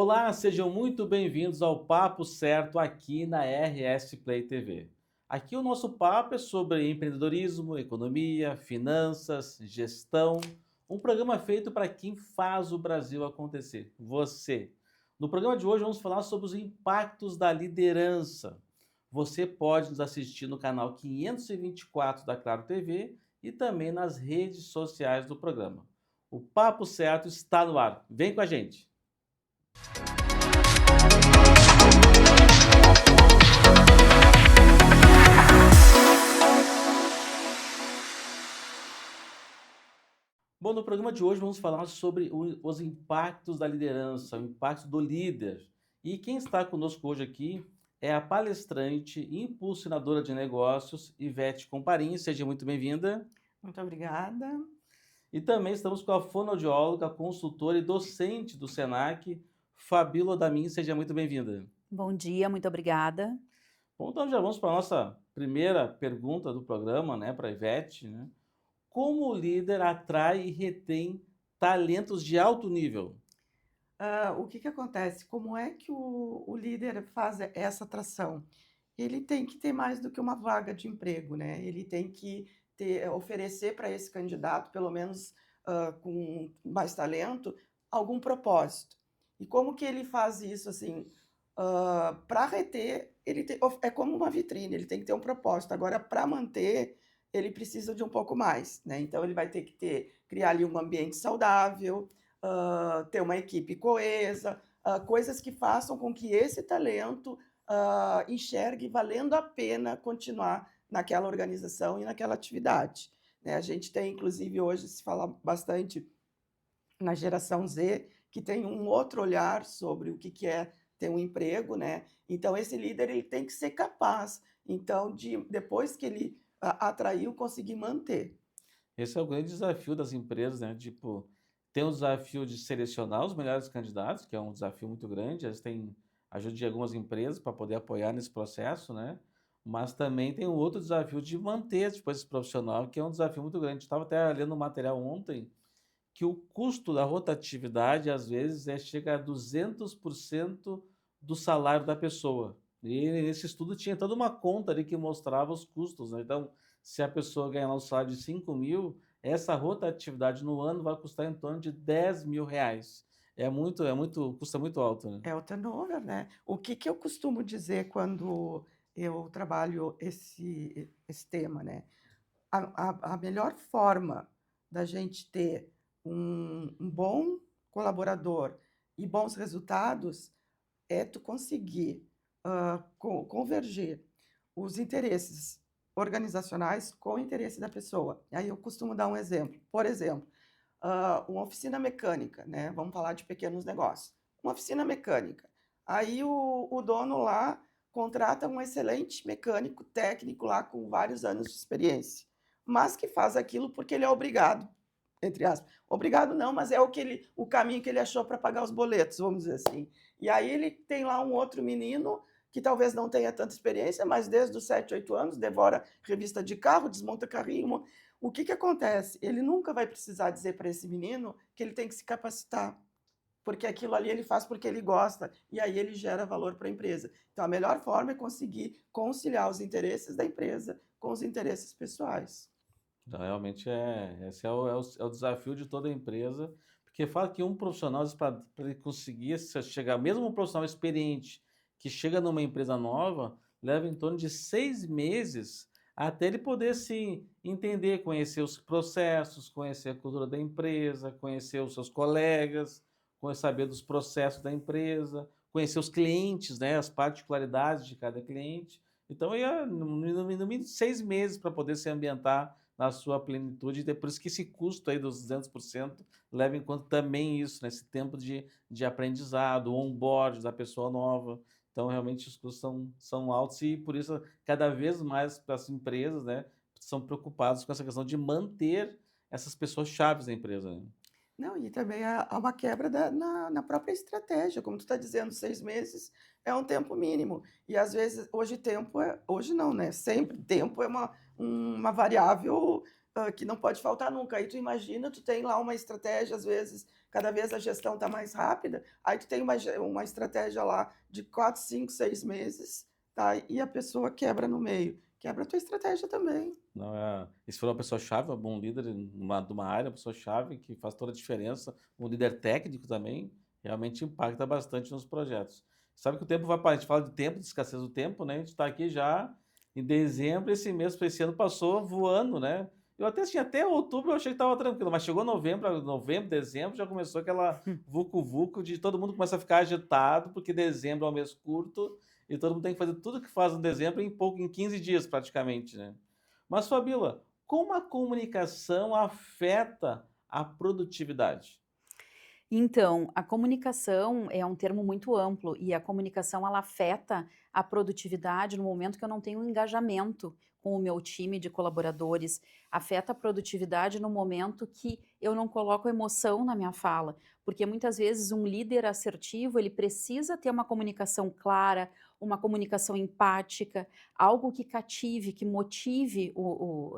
Olá, sejam muito bem-vindos ao Papo Certo aqui na RS Play TV. Aqui o nosso papo é sobre empreendedorismo, economia, finanças, gestão, um programa feito para quem faz o Brasil acontecer, você. No programa de hoje vamos falar sobre os impactos da liderança. Você pode nos assistir no canal 524 da Claro TV e também nas redes sociais do programa. O Papo Certo está no ar. Vem com a gente! Bom, no programa de hoje vamos falar sobre os impactos da liderança, o impacto do líder. E quem está conosco hoje aqui é a palestrante e impulsionadora de negócios, Ivete Comparim. Seja muito bem-vinda. Muito obrigada. E também estamos com a fonoaudióloga, consultora e docente do Senac, Fabíola Damin. Seja muito bem-vinda. Bom dia, muito obrigada. Bom, então já vamos para a nossa primeira pergunta do programa, né, para a Ivete, né? Como o líder atrai e retém talentos de alto nível? O que acontece? Como é que o líder faz essa atração? Ele tem que ter mais do que uma vaga de emprego, né? Ele tem que oferecer para esse candidato, pelo menos com mais talento, algum propósito. E como que ele faz isso assim? Para reter, é como uma vitrine, ele tem que ter um propósito. Agora, para manter, ele precisa de um pouco mais, né? Então, ele vai ter que criar ali um ambiente saudável, ter uma equipe coesa, coisas que façam com que esse talento enxergue valendo a pena continuar naquela organização e naquela atividade, né? A gente tem, inclusive, hoje se fala bastante na geração Z, que tem um outro olhar sobre o que é ter um emprego, né? Então, esse líder ele tem que ser capaz, então, de depois que ele atraiu, conseguir manter. Esse é o grande desafio das empresas, né? Tipo, tem o desafio de selecionar os melhores candidatos, que é um desafio muito grande. Eles têm ajuda de algumas empresas para poder apoiar nesse processo, né? Mas também tem um outro desafio de manter depois esse profissional, que é um desafio muito grande. Estava até lendo um material ontem que o custo da rotatividade, às vezes, chega a 200% do salário da pessoa. E nesse estudo tinha toda uma conta ali que mostrava os custos, né? Então, se a pessoa ganhar um salário de 5 mil, essa rotatividade no ano vai custar em torno de 10 mil reais. Custa muito alto, né? É o turnover, né? O que eu costumo dizer quando eu trabalho esse tema, né? A melhor forma da gente ter um bom colaborador e bons resultados é tu conseguir convergir os interesses organizacionais com o interesse da pessoa. Aí eu costumo dar um exemplo. Por exemplo, uma oficina mecânica, né? Vamos falar de pequenos negócios. Uma oficina mecânica. Aí o dono lá contrata um excelente mecânico técnico lá com vários anos de experiência, mas que faz aquilo porque ele é obrigado, entre aspas. Obrigado não, mas é o caminho que ele achou para pagar os boletos, vamos dizer assim. E aí ele tem lá um outro menino que talvez não tenha tanta experiência, mas desde os 7, 8 anos devora revista de carro, desmonta carrinho. O que acontece? Ele nunca vai precisar dizer para esse menino que ele tem que se capacitar, porque aquilo ali ele faz porque ele gosta, e aí ele gera valor para a empresa. Então, a melhor forma é conseguir conciliar os interesses da empresa com os interesses pessoais. Então, realmente esse é o desafio de toda empresa, porque fala que um profissional, para ele conseguir chegar, mesmo um profissional experiente que chega numa empresa nova, leva em torno de 6 meses até ele poder se entender, conhecer os processos, conhecer a cultura da empresa, conhecer os seus colegas, saber dos processos da empresa, conhecer os clientes, né, as particularidades de cada cliente. Então, no mínimo 6 meses para poder se ambientar na sua plenitude, e depois que esse custo aí dos 200% leva em conta também isso, né, esse tempo de aprendizado, onboard da pessoa nova. Então, realmente, os custos são altos e, por isso, cada vez mais as empresas, né, são preocupadas com essa questão de manter essas pessoas chaves da empresa, né? Não, e também há uma quebra na própria estratégia, como tu está dizendo, 6 meses é um tempo mínimo. E às vezes, hoje não, né? Sempre tempo é uma variável que não pode faltar nunca. Aí tu imagina, tu tem lá uma estratégia, às vezes, cada vez a gestão está mais rápida, aí tu tem uma estratégia lá de 4, 5, 6 meses, tá? E a pessoa quebra no meio. Quebra a tua estratégia também. Não é, e se for uma pessoa-chave, um bom líder de uma área, uma pessoa-chave que faz toda a diferença, um líder técnico também, realmente impacta bastante nos projetos. Sabe que o tempo vai para, a gente fala de tempo, de escassez do tempo, né? A gente está aqui já em dezembro, esse ano passou voando, né? Eu até tinha até outubro, eu achei que estava tranquilo, mas chegou novembro, dezembro, já começou aquela vucu-vucu de todo mundo começa a ficar agitado, porque dezembro é um mês curto e todo mundo tem que fazer tudo que faz em dezembro em 15 dias praticamente, né? Mas, Fabíola, como a comunicação afeta a produtividade? Então, a comunicação é um termo muito amplo e a comunicação ela afeta a produtividade no momento que eu não tenho engajamento com o meu time de colaboradores, afeta a produtividade no momento que eu não coloco emoção na minha fala, porque muitas vezes um líder assertivo, ele precisa ter uma comunicação clara, uma comunicação empática, algo que cative, que motive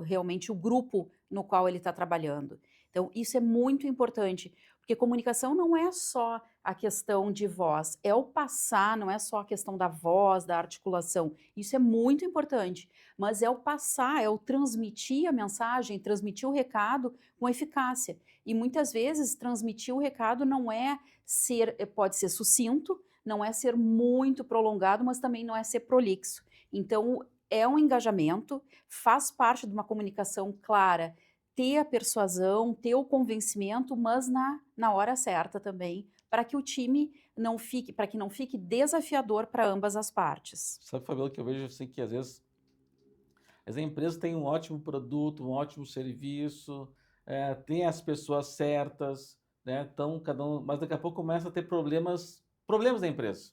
realmente o grupo no qual ele está trabalhando. Então, isso é muito importante, porque comunicação não é só a questão de voz, é o passar, não é só a questão da voz, da articulação. Isso é muito importante, mas é o passar, é o transmitir a mensagem, transmitir o recado com eficácia. E muitas vezes transmitir o recado não é pode ser sucinto, não é ser muito prolongado, mas também não é ser prolixo. Então, é um engajamento, faz parte de uma comunicação clara, ter a persuasão, ter o convencimento, mas na hora certa também, para que o time não fique, para que não fique desafiador para ambas as partes. Sabe, Fabíola, que eu vejo assim que às vezes as empresas têm um ótimo produto, um ótimo serviço, têm as pessoas certas, né? Então, cada um, mas daqui a pouco começa a ter problemas da empresa.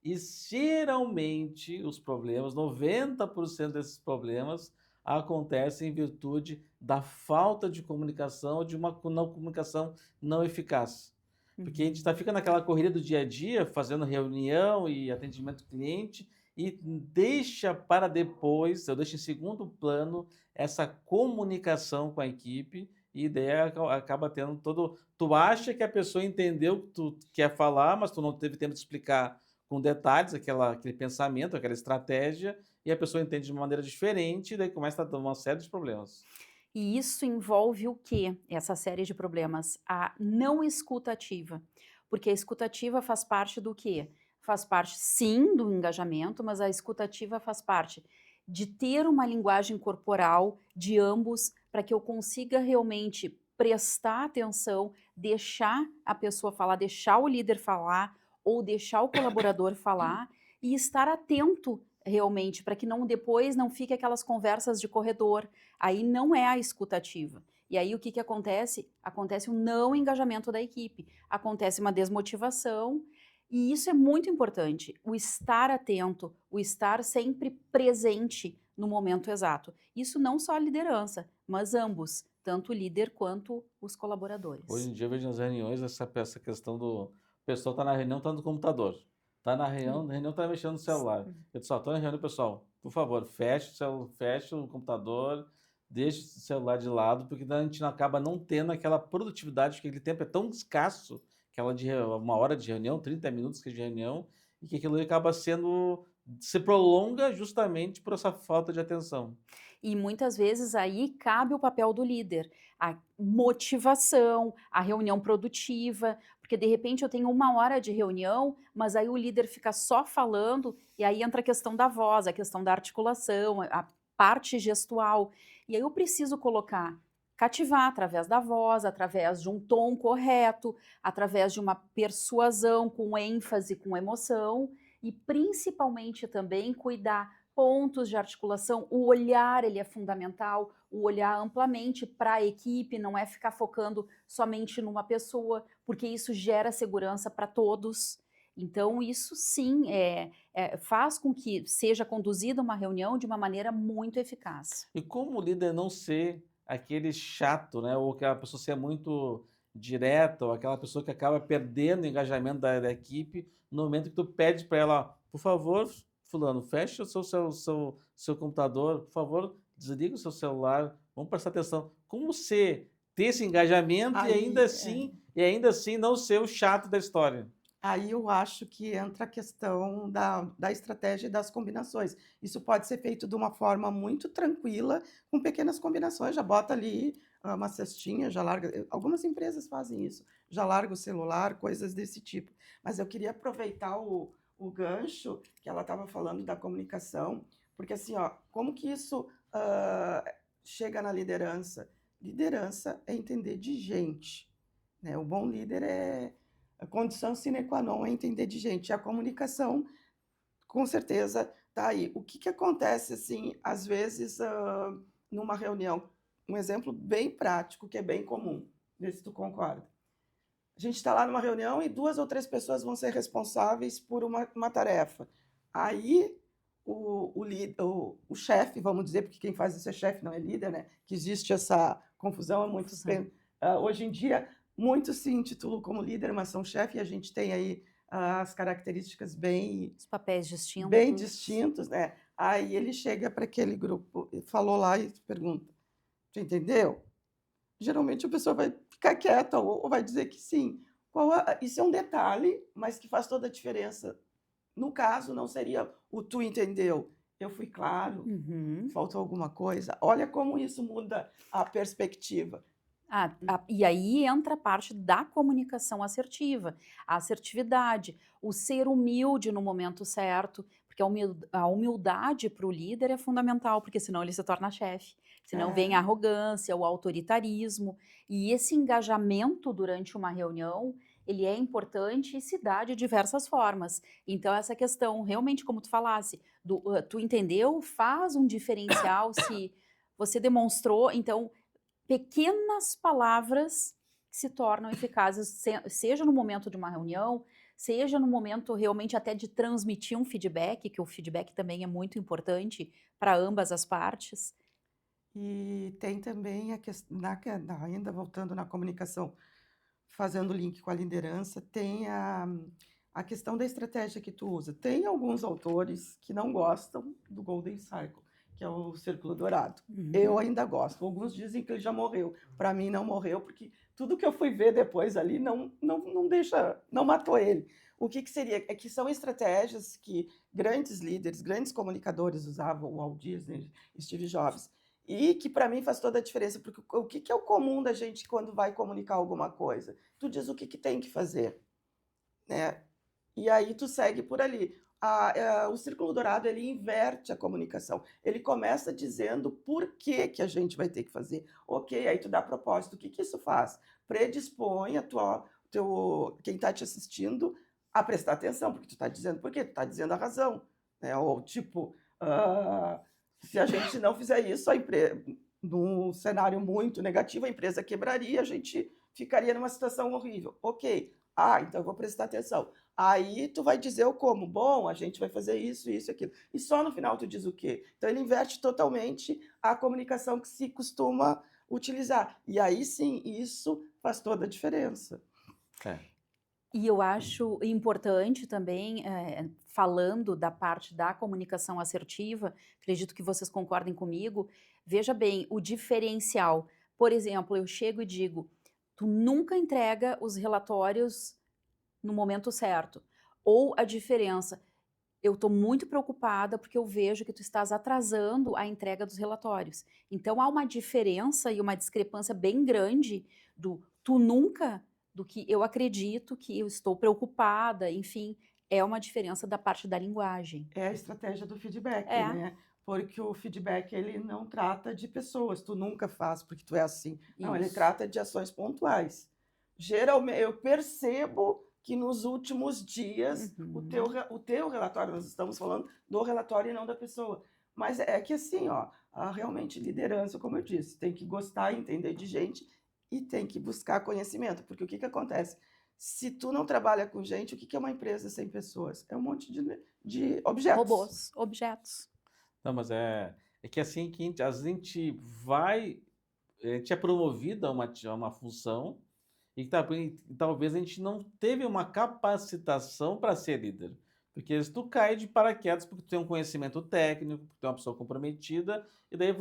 E geralmente os problemas, 90% desses problemas acontecem em virtude da falta de comunicação ou de uma não comunicação não eficaz. Porque a gente fica naquela corrida do dia a dia, fazendo reunião e atendimento ao cliente, e deixa para depois, eu deixo em segundo plano essa comunicação com a equipe, e daí acaba tendo todo. Tu acha que a pessoa entendeu o que tu quer falar, mas tu não teve tempo de explicar com detalhes aquele pensamento, aquela estratégia, e a pessoa entende de uma maneira diferente, e daí começa a dar uma série de problemas. E isso envolve o quê? Essa série de problemas? A não escuta ativa. Porque a escuta ativa faz parte do quê? Faz parte, sim, do engajamento, mas a escuta ativa faz parte de ter uma linguagem corporal de ambos para que eu consiga realmente prestar atenção, deixar a pessoa falar, deixar o líder falar ou deixar o colaborador falar e estar atento realmente para que depois não fique aquelas conversas de corredor. Aí não é a escuta ativa. E aí o que acontece? Acontece o não engajamento da equipe, acontece uma desmotivação, e isso é muito importante, o estar atento, o estar sempre presente no momento exato. Isso não só a liderança, mas ambos, tanto o líder quanto os Hoje colaboradores. em dia eu vejo nas reuniões essa questão do. O pessoal está na reunião, está no computador. Está na reunião está mexendo no celular. Eu disse, ó, estou na reunião, pessoal, por favor, feche o computador, deixe o celular de lado, porque daí a gente acaba não tendo aquela produtividade, porque aquele tempo é tão escasso, uma hora de reunião, 30 minutos de reunião, e que aquilo acaba se prolonga justamente por essa falta de atenção. E muitas vezes aí cabe o papel do líder, a motivação, a reunião produtiva, porque de repente eu tenho uma hora de reunião, mas aí o líder fica só falando, e aí entra a questão da voz, a questão da articulação, a parte gestual. E aí eu preciso cativar através da voz, através de um tom correto, através de uma persuasão com ênfase, com emoção, e principalmente também cuidar pontos de articulação, o olhar ele é fundamental, o olhar amplamente para a equipe, não é ficar focando somente numa pessoa, porque isso gera segurança para todos. Então, isso sim faz com que seja conduzida uma reunião de uma maneira muito eficaz. E como o líder não ser aquele chato, né? Ou aquela pessoa ser muito direta, ou aquela pessoa que acaba perdendo o engajamento da equipe no momento que tu pede para ela, por favor, fulano, feche o seu computador, por favor, desliga o seu celular, Vamos prestar atenção. Como ser, ter esse engajamento Aí, e ainda assim não ser o chato da história. aí eu acho que entra a questão da estratégia e das combinações. Isso pode ser feito de uma forma muito tranquila, com pequenas combinações. Já bota ali uma cestinha, já larga. Algumas empresas fazem isso, já larga o celular, coisas desse tipo. Mas eu queria aproveitar o gancho que ela estava falando da comunicação, porque assim, ó, como que isso chega na liderança? Liderança é entender de gente, né? O bom líder é a condição sine qua non é entender de gente. E a comunicação, com certeza, está aí. O que acontece, assim, às vezes, numa reunião? Um exemplo bem prático, que é bem comum, vê se tu concorda. A gente está lá numa reunião e 2 ou 3 pessoas vão ser responsáveis por uma tarefa. Aí o chefe, vamos dizer, porque quem faz isso é chefe, não é líder, né? Que existe essa confusão, Confusão. hoje em dia, muitos se intitulam como líder, mas são chefe, e a gente tem aí as características Os papéis bem distintos. distintos, né? Aí ele chega para aquele grupo, falou lá e pergunta: "Tu entendeu?" Geralmente a pessoa vai ficar quieta ou vai dizer que sim. Isso é um detalhe, mas que faz toda a diferença. No caso, não seria o "tu entendeu", eu fui claro, Uhum. faltou alguma coisa. Olha como isso muda a perspectiva. E aí entra a parte da comunicação assertiva, a assertividade, o ser humilde no momento certo, porque a humildade para o líder é fundamental, porque senão ele se torna chefe, senão vem a É, arrogância, o autoritarismo, e esse engajamento durante uma reunião, ele é importante e se dá de diversas formas. Então essa questão, realmente como tu falasse, tu entendeu, faz um diferencial se você demonstrou, então pequenas palavras que se tornam eficazes, seja no momento de uma reunião, seja no momento realmente até de transmitir um feedback, que o feedback também é muito importante para ambas as partes. e tem também a questão, ainda voltando na comunicação, fazendo link com a liderança, tem a questão da estratégia que tu usa. Tem alguns autores que não gostam do Golden Circle, que é o Círculo Dourado. Eu Uhum. ainda gosto. Alguns dizem que ele já morreu. Para mim não morreu, porque tudo que eu fui ver depois ali não deixa, não matou ele. O que seria? É que são estratégias que grandes líderes, grandes comunicadores usavam, o Walt Disney, Steve Jobs, e que para mim faz toda a diferença, porque o que é o comum da gente quando vai comunicar alguma coisa? Tu diz o que tem que fazer, né? E aí tu segue por ali. O Círculo Dourado, ele inverte a comunicação. Ele começa dizendo por que a gente vai ter que fazer. Ok, aí tu dá propósito. O que isso faz? Predispõe quem está te assistindo a prestar atenção, porque tu está dizendo por quê? Tu está dizendo a razão. Né? Ou tipo, se a gente não fizer isso, num cenário muito negativo, a empresa quebraria, a gente ficaria numa situação horrível. Ok, então eu vou prestar atenção. Aí tu vai dizer o como. Bom, a gente vai fazer isso, isso, aquilo. E só no final tu diz o quê. Então ele inverte totalmente a comunicação que se costuma utilizar. E aí sim, isso faz toda a diferença. É. E eu acho importante também, falando da parte da comunicação assertiva, acredito que vocês concordem comigo, veja bem, o diferencial. Por exemplo, eu chego e digo: "Tu nunca entrega os relatórios no momento certo", ou a diferença: "Eu estou muito preocupada, porque eu vejo que tu estás atrasando a entrega dos relatórios". Então há uma diferença e uma discrepância bem grande do "tu nunca", do que "eu acredito que eu estou preocupada", enfim, é uma diferença da parte da linguagem. É a estratégia do feedback, É, né? Porque o feedback ele não trata de pessoas, tu nunca faz porque tu é assim. Não, ele isso. trata de ações pontuais. Geralmente, eu percebo que nos últimos dias Uhum. o teu relatório, nós estamos falando do relatório e não da pessoa. Mas é que assim, ó, realmente liderança, como eu disse, tem que gostar e entender de gente e tem que buscar conhecimento, porque o que acontece? Se tu não trabalha com gente, o que é uma empresa sem pessoas? É um monte de objetos. Robôs, objetos. Não, mas é que assim que a gente é promovido a uma função e talvez a gente não teve uma capacitação para ser líder. Porque se tu cai de paraquedas porque tu tem um conhecimento técnico, porque tu é uma pessoa comprometida, e daí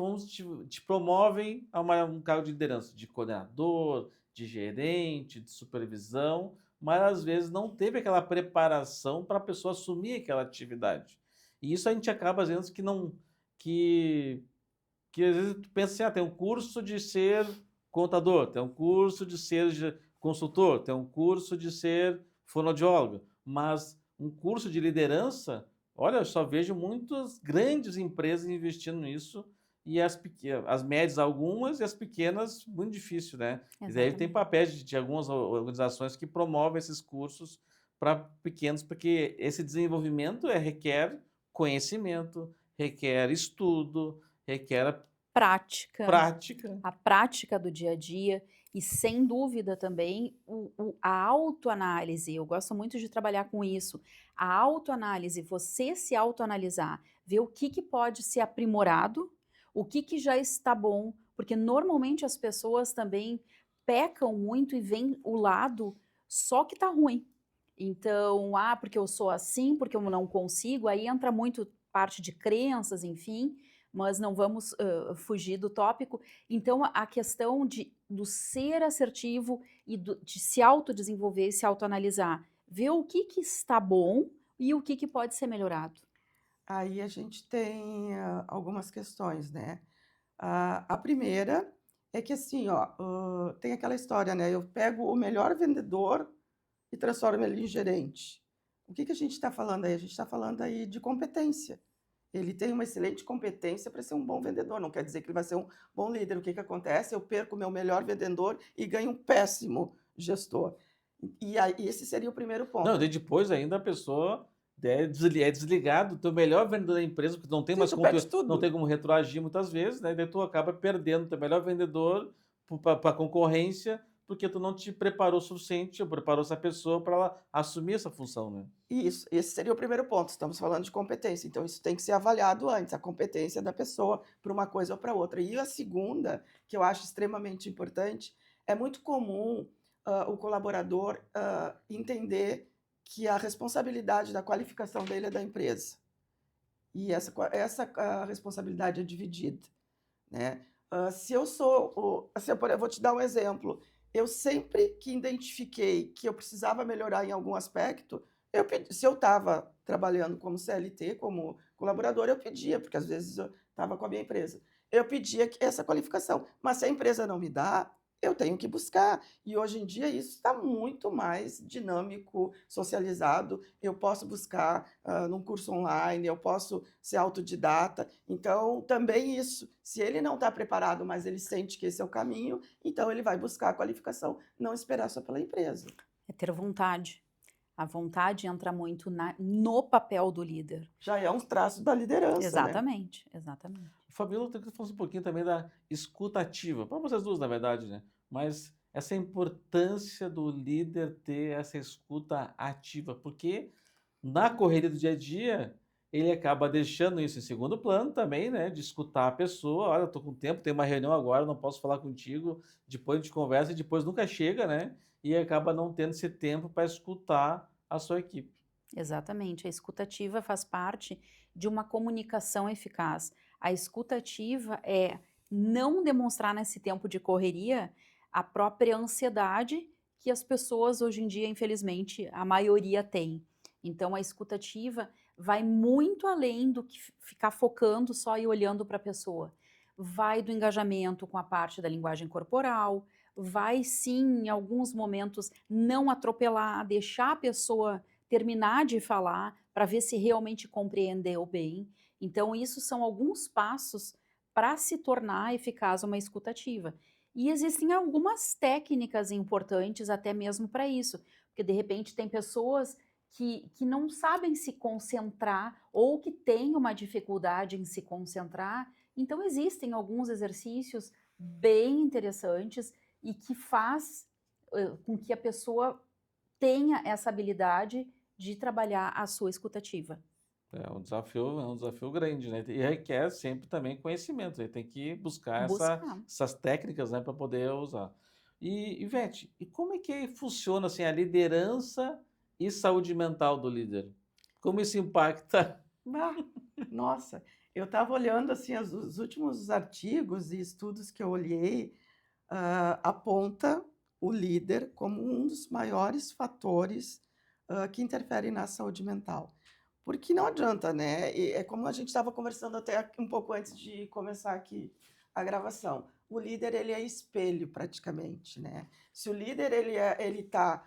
te promovem a um cargo de liderança, de coordenador, de gerente, de supervisão, mas às vezes não teve aquela preparação para a pessoa assumir aquela atividade. E isso a gente acaba às vezes que não, que que às vezes tu pensa assim, tem um curso de ser contador, tem um curso de ser consultor, tem um curso de ser fonoaudiólogo, mas um curso de liderança, olha, eu só vejo muitas grandes empresas investindo nisso e as pequenas, as médias algumas e as pequenas muito difícil, né? E daí tem Exatamente. papéis de algumas organizações que promovem esses cursos para pequenos, porque esse desenvolvimento requer conhecimento, requer estudo, requer Prática. prática. A prática do dia a dia e, sem dúvida, também a autoanálise. Eu gosto muito de trabalhar com isso. A autoanálise, você se autoanalisar, ver o que pode ser aprimorado, o que já está bom, porque normalmente as pessoas também pecam muito e veem o lado só que está ruim. Então, porque eu sou assim, porque eu não consigo, aí entra muito parte de crenças, enfim, mas não vamos fugir do tópico. Então, a questão do ser assertivo e de se autodesenvolver, se autoanalisar, ver o que está bom e o que pode ser melhorado. Aí a gente tem algumas questões, né? A primeira é que assim, ó, tem aquela história, né? Eu pego o melhor vendedor e transformo ele em gerente. O que a gente está falando aí? A gente está falando aí de competência. Ele tem uma excelente competência para ser um bom vendedor, não quer dizer que ele vai ser um bom líder. O que acontece? Eu perco o meu melhor vendedor e ganho um péssimo gestor. E aí, esse seria o primeiro Não, ponto. daí depois ainda a pessoa é desligado, teu melhor vendedor da empresa, porque não tem Sim, mais tu como, perde não tem tudo. como retroagir muitas vezes, né? Daí tu acaba perdendo teu melhor vendedor para a concorrência, porque tu não te preparou o suficiente, ou preparou essa pessoa para ela assumir essa função, né? Isso, esse seria o primeiro ponto. Estamos falando de competência, então isso tem que ser avaliado antes, a competência da pessoa para uma coisa ou para outra. E a segunda, que eu acho extremamente importante, é muito comum o colaborador entender que a responsabilidade da qualificação dele é da empresa. E essa responsabilidade é dividida, né? Se eu sou, assim, eu vou te dar um exemplo. Eu sempre que identifiquei que eu precisava melhorar em algum aspecto, se eu estava trabalhando como CLT, como colaborador, eu pedia, porque às vezes eu estava com a minha empresa. Eu pedia essa qualificação, mas se a empresa não me dá, eu tenho que buscar. E hoje em dia isso está muito mais dinâmico, socializado. Eu posso buscar num curso online, eu posso ser autodidata. Então, também isso. Se ele não está preparado, mas ele sente que esse é o caminho, então ele vai buscar a qualificação, não esperar só pela empresa. É ter vontade. A vontade entra muito no papel do líder. Já é um traço da liderança, né? Exatamente, exatamente. Fabiola, eu queria que fosse um pouquinho também da escuta ativa, para vocês duas, na verdade, né? Mas essa importância do líder ter essa escuta ativa, porque na correria do dia a dia, ele acaba deixando isso em segundo plano também, né? De escutar a pessoa, olha, eu tô com tempo, tem uma reunião agora, não posso falar contigo, depois a gente conversa e depois nunca chega, né? E acaba não tendo esse tempo para escutar a sua equipe. Exatamente. A escutativa faz parte de uma comunicação eficaz. A escutativa é não demonstrar nesse tempo de correria a própria ansiedade que as pessoas hoje em dia, infelizmente, a maioria tem. Então, a escutativa vai muito além do que ficar focando só e olhando para a pessoa. Vai do engajamento com a parte da linguagem corporal, vai sim, em alguns momentos, não atropelar, deixar a pessoa terminar de falar para ver se realmente compreendeu bem. Então, isso são alguns passos para se tornar eficaz uma escutativa. E existem algumas técnicas importantes até mesmo para isso, porque de repente tem pessoas que não sabem se concentrar ou que têm uma dificuldade em se concentrar. Então, existem alguns exercícios bem interessantes e que faz com que a pessoa tenha essa habilidade de trabalhar a sua escutativa. É um desafio grande, né? E requer sempre também conhecimento. Ele tem que buscar Buscar. essas técnicas, né, para poder usar. E, Ivete, e como é que funciona assim a liderança e saúde mental do líder? como isso impacta? Ah, nossa, eu estava olhando assim os últimos artigos e estudos que eu olhei, aponta o líder como um dos maiores fatores que interferem na saúde mental. Porque não adianta, né? E é como a gente estava conversando até um pouco antes de começar aqui a gravação. O líder ele é espelho praticamente, né? Se o líder ele tá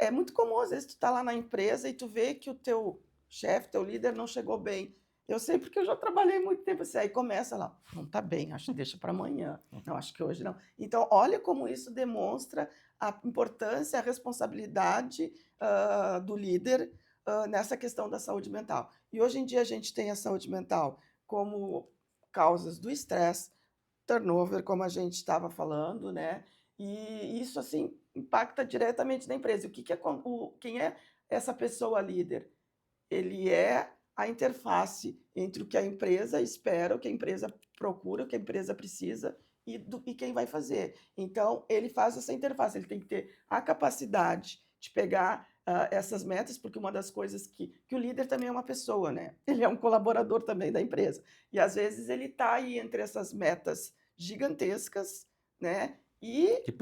é muito comum às vezes tu tá lá na empresa e tu vê que o teu chefe, teu líder não chegou bem. Eu sei porque eu já trabalhei muito tempo assim, aí começa lá, não tá bem, acho que deixa para amanhã. Não, acho que hoje não. Então, olha como isso demonstra a importância, a responsabilidade do líder nessa questão da saúde mental. E hoje em dia a gente tem a saúde mental como causas do estresse, turnover, como a gente estava falando, né? E isso assim impacta diretamente na empresa. Quem é essa pessoa líder? Ele é a interface entre o que a empresa espera, o que a empresa procura, o que a empresa precisa e quem vai fazer. Então, ele faz essa interface, ele tem que ter a capacidade de pegar essas metas, porque uma das coisas que o líder também é uma pessoa, né? Ele é um colaborador também da empresa. E às vezes ele está aí entre essas metas gigantescas, né? E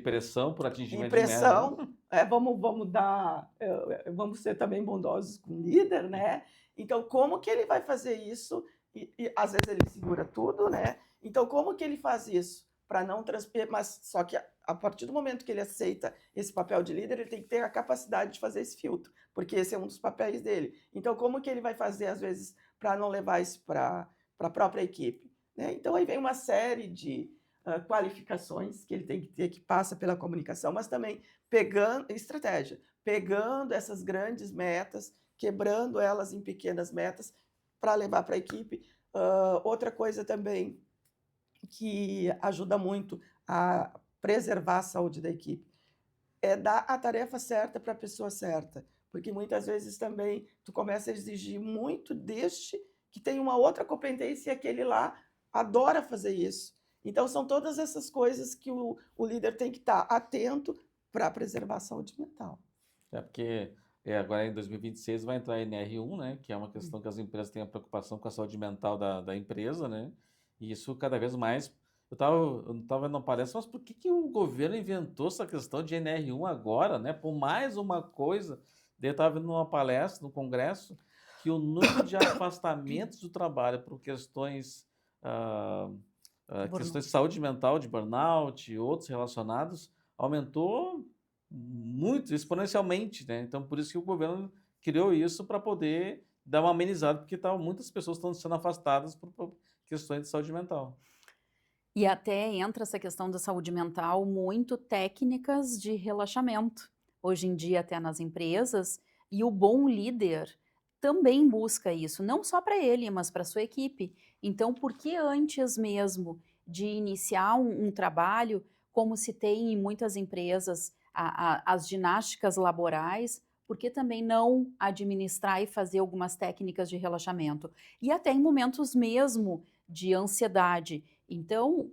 pressão por atingimento de meta, né? Impressão, vamos ser também bondosos com o líder, né? Então, como que ele vai fazer isso? E às vezes ele segura tudo, né? Então, como que ele faz isso para não transferir? Mas só que a partir do momento que ele aceita esse papel de líder, ele tem que ter a capacidade de fazer esse filtro, porque esse é um dos papéis dele. Então, como que ele vai fazer às vezes para não levar isso para a própria equipe, né? Então, aí vem uma série de qualificações que ele tem que ter, que passa pela comunicação, mas também pegando estratégia, pegando essas grandes metas, quebrando elas em pequenas metas para levar para a equipe. Outra coisa também que ajuda muito a preservar a saúde da equipe é dar a tarefa certa para a pessoa certa, porque muitas vezes também tu começa a exigir muito deste que tem uma outra competência e aquele lá adora fazer isso. Então, são todas essas coisas que o líder tem que estar atento para preservar a saúde mental. É porque agora em 2026 vai entrar a NR1, né? Que é uma questão que as empresas têm a preocupação com a saúde mental da empresa, né? E isso cada vez mais. Eu tava vendo uma palestra, mas por que o governo inventou essa questão de NR1 agora, né? Por mais uma coisa. Daí eu estava vendo uma palestra no Congresso que o número de afastamentos do trabalho por ah, questões de saúde mental, de burnout e outros relacionados, aumentou muito, exponencialmente, né? Então, por isso que o governo criou isso para poder dar uma amenizada, porque muitas pessoas estão sendo afastadas por questões de saúde mental. E até entra essa questão da saúde mental muito técnicas de relaxamento. Hoje em dia, até nas empresas, e o bom líder também busca isso, não só para ele, mas para sua equipe. Então, por que antes mesmo de iniciar um trabalho, como se tem em muitas empresas, as ginásticas laborais, por que também não administrar e fazer algumas técnicas de relaxamento? E até em momentos mesmo de ansiedade. Então,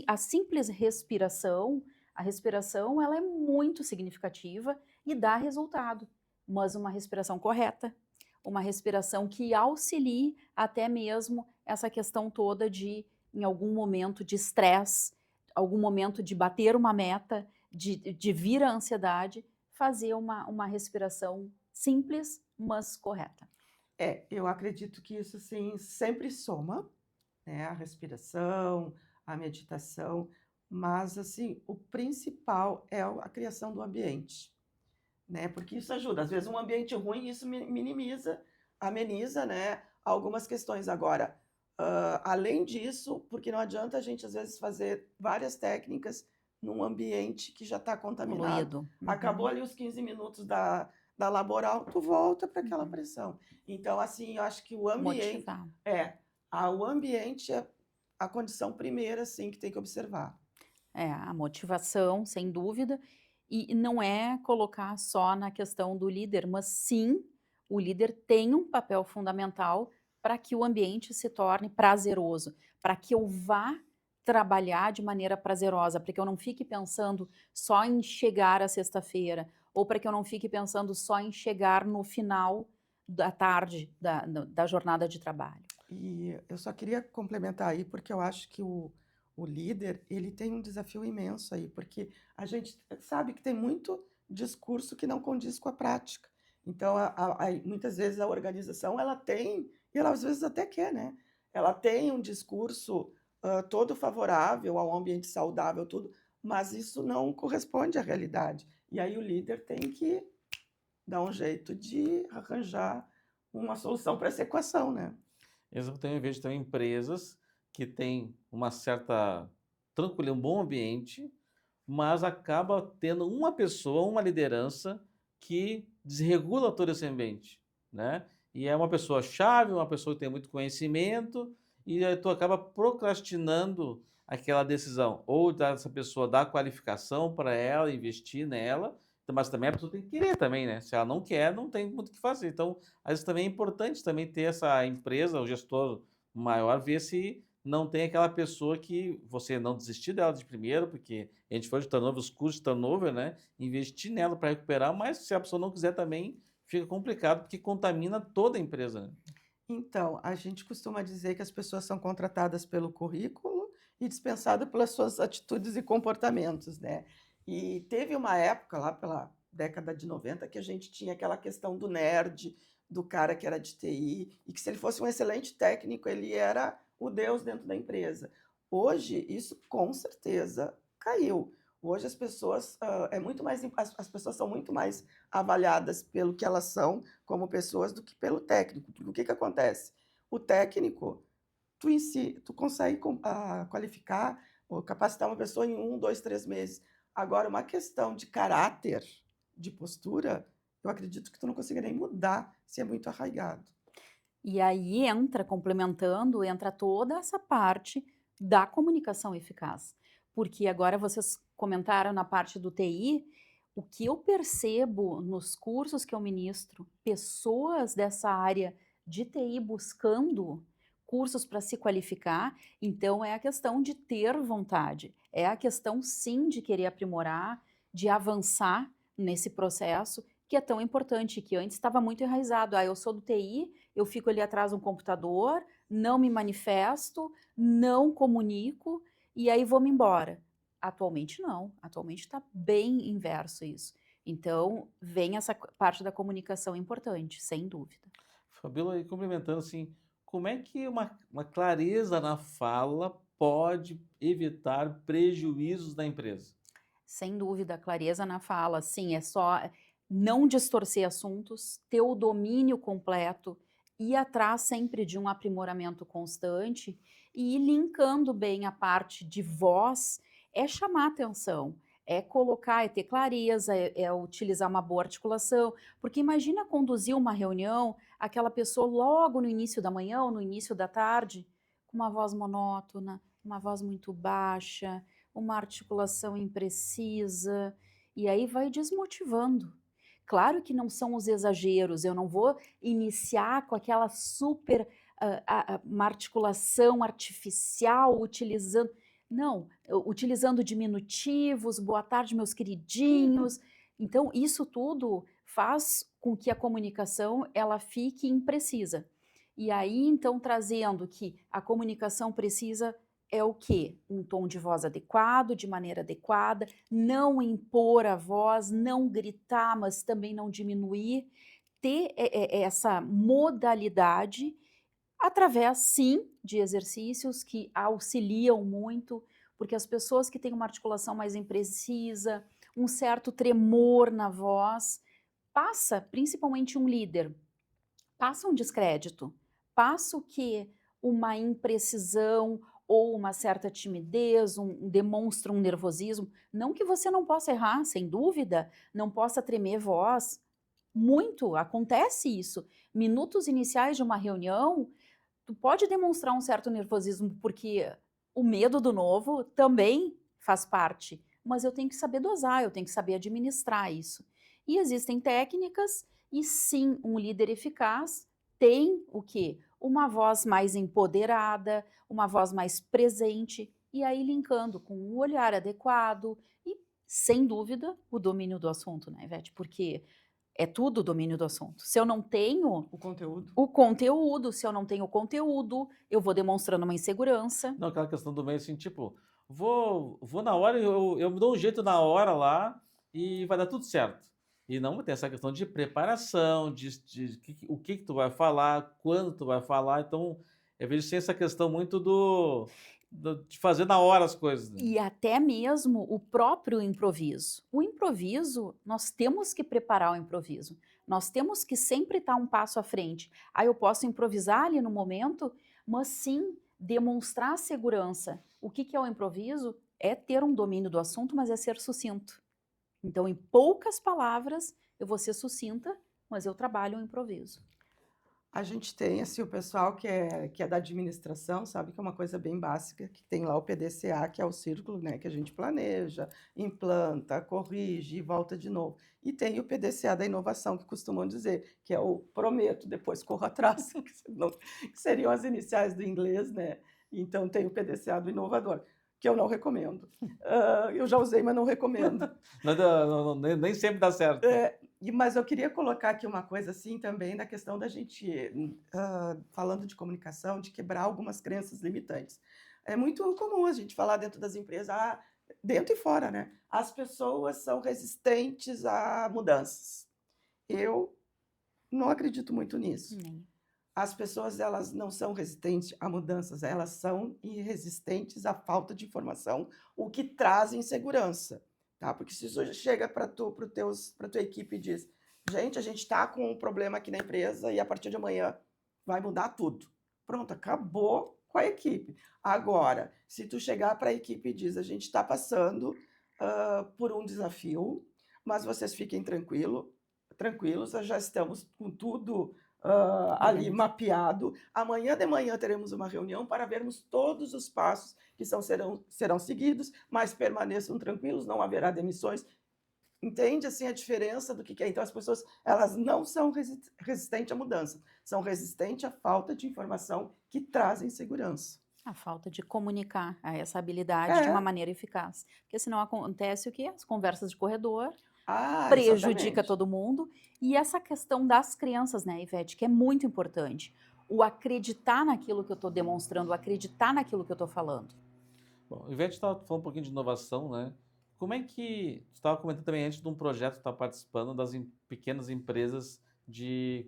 a simples respiração, a respiração ela é muito significativa e dá resultado, mas uma respiração correta, uma respiração que auxilie até mesmo essa questão toda de, em algum momento de estresse, algum momento de bater uma meta, de vir a ansiedade, fazer uma respiração simples, mas correta. Eu acredito que isso sim sempre soma, né? A respiração, a meditação, mas assim, o principal é a criação do ambiente, né? Porque isso ajuda. Às vezes um ambiente ruim, isso minimiza, ameniza, né, algumas questões. Agora, além disso, porque não adianta a gente às vezes fazer várias técnicas num ambiente que já está contaminado. Poluído. Acabou ali os 15 minutos da laboral, tu volta para aquela Uhum. pressão. Então, assim, eu acho que o ambiente Motivar. o ambiente é a condição primeira, assim, que tem que observar. É, a motivação, sem dúvida, e não é colocar só na questão do líder, mas sim, o líder tem um papel fundamental para que o ambiente se torne prazeroso, para que eu vá trabalhar de maneira prazerosa, para que eu não fique pensando só em chegar à sexta-feira, ou para que eu não fique pensando só em chegar no final da tarde da jornada de trabalho. E eu só queria complementar aí, porque eu acho que o líder, ele tem um desafio imenso aí, porque a gente sabe que tem muito discurso que não condiz com a prática. Então, muitas vezes a organização, ela tem, e ela às vezes até quer, né? Ela tem um discurso todo favorável ao ambiente saudável, tudo, mas isso não corresponde à realidade. E aí o líder tem que dar um jeito de arranjar uma solução para essa equação, né? Eu também vejo também empresas que têm uma certa tranquilidade, um bom ambiente, mas acaba tendo uma pessoa, uma liderança que desregula todo esse ambiente, né? E é uma pessoa chave, uma pessoa que tem muito conhecimento, e aí tu acaba procrastinando aquela decisão, ou dessa pessoa dar qualificação para ela, investir nela, mas também a pessoa tem que querer também, né? Se ela não quer, não tem muito o que fazer. Então, às vezes também é importante também ter essa empresa, o gestor maior, ver se não tem aquela pessoa que você não desistir dela de primeiro, porque a gente falou de turnover, os custos de turnover, né? Investir nela para recuperar, mas se a pessoa não quiser também, fica complicado, porque contamina toda a empresa, né? Então, a gente costuma dizer que as pessoas são contratadas pelo currículo e dispensadas pelas suas atitudes e comportamentos, né? E teve uma época lá pela década de 90 que a gente tinha aquela questão do nerd, do cara que era de TI, e que se ele fosse um excelente técnico, ele era o deus dentro da empresa. Hoje, isso com certeza caiu. Hoje as pessoas é muito mais as pessoas são muito mais avaliadas pelo que elas são como pessoas do que pelo técnico. Porque o que que acontece? O técnico, tu consegue qualificar ou capacitar uma pessoa em 1, 2, 3 meses. Agora, uma questão de caráter, de postura, eu acredito que tu não consiga nem mudar se é muito arraigado. E aí complementando, entra toda essa parte da comunicação eficaz. Porque agora vocês comentaram na parte do TI, o que eu percebo nos cursos que eu ministro, pessoas dessa área de TI buscando cursos para se qualificar, então é a questão de ter vontade, é a questão sim de querer aprimorar, de avançar nesse processo, que é tão importante, que antes estava muito enraizado. Eu sou do TI, eu fico ali atrás de um computador, não me manifesto, não comunico e aí vou-me embora. Atualmente não, atualmente está bem inverso isso. Então, vem essa parte da comunicação importante, sem dúvida. Fabíola, e complementando assim, como é que uma clareza na fala pode evitar prejuízos da empresa? Sem dúvida, clareza na fala, sim, é só não distorcer assuntos, ter o domínio completo, ir atrás sempre de um aprimoramento constante e ir linkando bem a parte de voz, é chamar atenção, é colocar, é ter clareza, é utilizar uma boa articulação, porque imagina conduzir uma reunião, aquela pessoa logo no início da manhã ou no início da tarde, com uma voz monótona, uma voz muito baixa, uma articulação imprecisa, e aí vai desmotivando. Claro que não são os exageros, eu não vou iniciar com aquela super uma articulação artificial, utilizando. Não, utilizando diminutivos, boa tarde, meus queridinhos. Então, isso tudo faz com que a comunicação ela fique imprecisa. E aí, então, trazendo que a comunicação precisa é o quê? Um tom de voz adequado, de maneira adequada, não impor a voz, não gritar, mas também não diminuir, ter essa modalidade através, sim, de exercícios que auxiliam muito, porque as pessoas que têm uma articulação mais imprecisa, um certo tremor na voz, passa, principalmente um líder, passa um descrédito, passa o quê? Uma imprecisão ou uma certa timidez, demonstra um nervosismo. Não que você não possa errar, sem dúvida, não possa tremer voz. Muito, acontece isso. Minutos iniciais de uma reunião, tu pode demonstrar um certo nervosismo, porque o medo do novo também faz parte. Mas eu tenho que saber dosar, eu tenho que saber administrar isso. E existem técnicas, e sim, um líder eficaz tem o quê? Uma voz mais empoderada, uma voz mais presente, e aí linkando com um olhar adequado e, sem dúvida, o domínio do assunto, né, Ivete? Porque É tudo o domínio do assunto. Se eu não tenho O conteúdo. o conteúdo, se eu não tenho o conteúdo, eu vou demonstrando uma insegurança. Não, aquela questão do meio, assim, tipo, vou na hora, eu me dou um jeito na hora lá e vai dar tudo certo. E não tem essa questão de preparação, o que que tu vai falar, quando tu vai falar. Então, eu vejo sem essa questão muito de fazer na hora as coisas, né? E até mesmo o próprio improviso. O improviso, nós temos que preparar o improviso. Nós temos que sempre estar um passo à frente. Aí eu posso improvisar ali no momento, mas sim demonstrar segurança. O que que é o improviso? É ter um domínio do assunto, mas é ser sucinto. Então, em poucas palavras, eu vou ser sucinta, mas eu trabalho o improviso. A gente tem, assim, o pessoal que é da administração, sabe que é uma coisa bem básica, que tem lá o PDCA, que é o círculo, né, que a gente planeja, implanta, corrige e volta de novo. E tem o PDCA da inovação, que costumam dizer, que é o prometo, depois corro atrás, que seriam as iniciais do inglês, né? Então tem o PDCA do inovador, que eu não recomendo. Eu já usei, mas não recomendo. Nem sempre dá certo. Mas eu queria colocar aqui uma coisa assim também da questão da gente, falando de comunicação, de quebrar algumas crenças limitantes. É muito comum a gente falar dentro das empresas, dentro e fora, né? As pessoas são resistentes a mudanças. Eu não acredito muito nisso. Nem. As pessoas, elas não são resistentes a mudanças, elas são resistentes à falta de informação, o que traz insegurança, tá? Porque se isso chega para tua equipe e diz, gente, a gente está com um problema aqui na empresa e a partir de amanhã vai mudar tudo. Pronto, acabou com a equipe. Agora, se tu chegar para a equipe e diz, a gente está passando por um desafio, mas vocês fiquem tranquilos, já estamos com tudo ali mapeado. Amanhã de manhã teremos uma reunião para vermos todos os passos que serão seguidos, mas permaneçam tranquilos, não haverá demissões. Entende assim a diferença do que é? Então as pessoas, elas não são resistentes à mudança, são resistentes à falta de informação que trazem segurança. A falta de comunicar essa habilidade de uma maneira eficaz. Porque senão acontece o quê? As conversas de corredor, prejudica Exatamente. todo mundo. E essa questão das crianças, né, Ivete, que é muito importante. O acreditar naquilo que eu estou demonstrando, o acreditar naquilo que eu estou falando. Bom, Ivete estava falando um pouquinho de inovação, né? Como é que... Você estava comentando também antes de um projeto que está participando das pequenas empresas de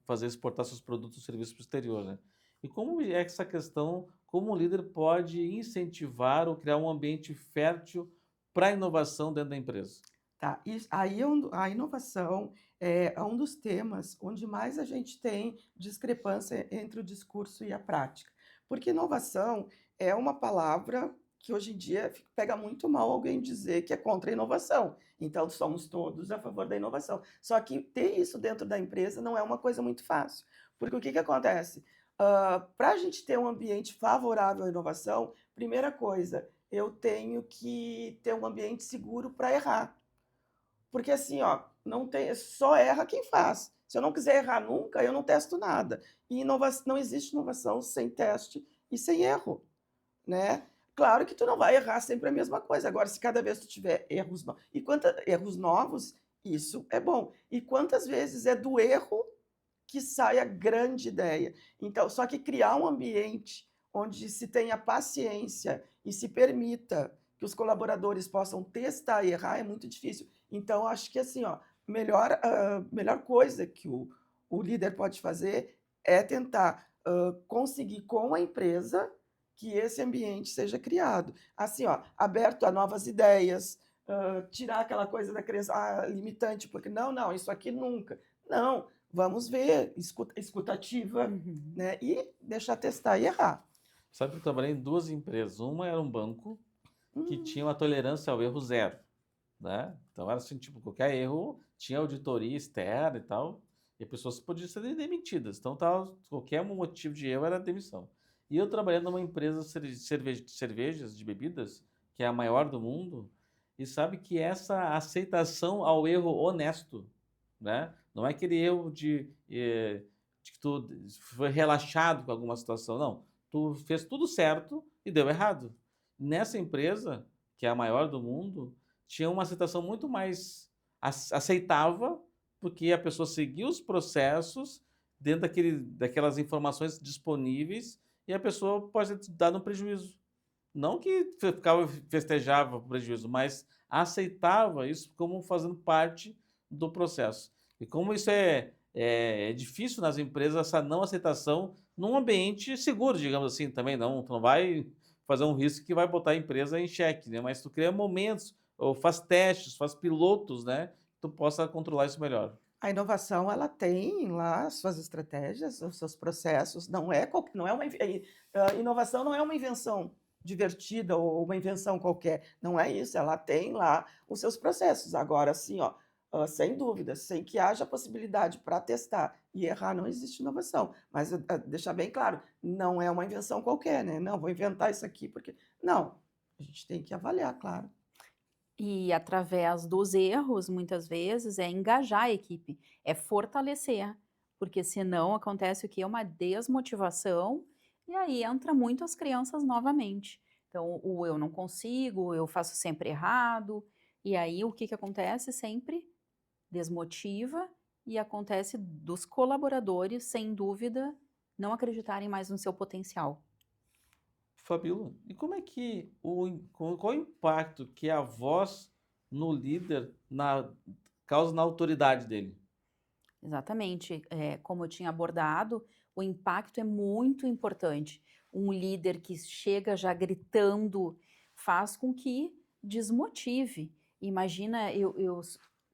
fazer exportar seus produtos e serviços para o exterior, né? E como é essa questão, como o líder pode incentivar ou criar um ambiente fértil para a inovação dentro da empresa? Tá, aí a inovação é um dos temas onde mais a gente tem discrepância entre o discurso e a prática. Porque inovação é uma palavra que hoje em dia pega muito mal alguém dizer que é contra a inovação. Então, somos todos a favor da inovação. Só que ter isso dentro da empresa não é uma coisa muito fácil. Porque o que acontece? Para a gente ter um ambiente favorável à inovação, primeira coisa, eu tenho que ter um ambiente seguro para errar. Porque assim, só erra quem faz. Se eu não quiser errar nunca, eu não testo nada. E não existe inovação sem teste e sem erro, né? Claro que tu não vai errar sempre a mesma coisa. Agora, se cada vez tu tiver erros novos, erros novos, isso é bom. E quantas vezes é do erro que sai a grande ideia? Então, só que criar um ambiente onde se tenha paciência e se permita que os colaboradores possam testar e errar é muito difícil. Então, acho que assim, melhor coisa que o líder pode fazer é tentar conseguir com a empresa que esse ambiente seja criado. Assim, aberto a novas ideias, tirar aquela coisa da crença limitante, porque não, isso aqui nunca. Não, vamos ver, escutativa, né? E deixar testar e errar. Sabe que eu trabalhei em duas empresas. Uma era um banco que tinha uma tolerância ao erro zero, né? Então era assim, tipo, qualquer erro tinha auditoria externa e tal, e as pessoas podiam ser demitidas. Então qualquer motivo de erro era demissão. E eu trabalhei numa empresa de cervejas, de bebidas, que é a maior do mundo, e sabe que essa aceitação ao erro honesto, né? Não é aquele erro de que tu foi relaxado com alguma situação, não. Tu fez tudo certo e deu errado. Nessa empresa, que é a maior do mundo, tinha uma aceitação muito mais aceitava, porque a pessoa seguia os processos dentro daquelas informações disponíveis e a pessoa pode ter dado um prejuízo. Não que ficava festejava o prejuízo, mas aceitava isso como fazendo parte do processo. E como isso é difícil nas empresas, essa não aceitação num ambiente seguro, digamos assim, também não. Tu não vai fazer um risco que vai botar a empresa em xeque, né? Mas tu cria momentos, ou faz testes, faz pilotos, né? Que tu possa controlar isso melhor. A inovação, ela tem lá as suas estratégias, os seus processos, não é uma inovação não é uma invenção divertida ou uma invenção qualquer, não é isso, ela tem lá os seus processos. Agora, assim, ó, sem dúvida, sem que haja possibilidade para testar e errar, não existe inovação. Mas, deixar bem claro, não é uma invenção qualquer, né, "Não, vou inventar isso aqui porque", não, a gente tem que avaliar, claro. E através dos erros, muitas vezes, é engajar a equipe, é fortalecer, porque senão acontece o que? Uma desmotivação, e aí entra muito as crianças novamente. Então, o eu não consigo, eu faço sempre errado, e aí o que que acontece? Sempre desmotiva e acontece dos colaboradores, sem dúvida, não acreditarem mais no seu potencial. Fabíola, e como é que qual o impacto que a voz no líder causa na autoridade dele? Exatamente, como eu tinha abordado, o impacto é muito importante. Um líder que chega já gritando faz com que desmotive. Imagina,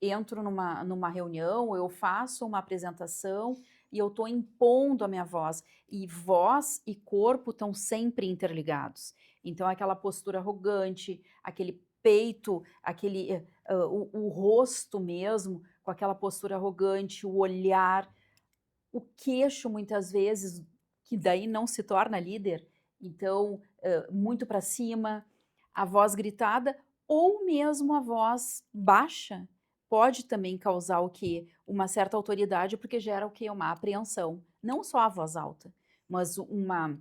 entro numa reunião, eu faço uma apresentação e eu estou impondo a minha voz. E voz e corpo estão sempre interligados. Então, aquela postura arrogante, aquele peito, o rosto mesmo, com aquela postura arrogante, o olhar, o queixo muitas vezes, que daí não se torna líder, então, muito para cima, a voz gritada ou mesmo a voz baixa, pode também causar o quê? Uma certa autoridade, porque gera o quê? Uma apreensão. Não só a voz alta, mas uma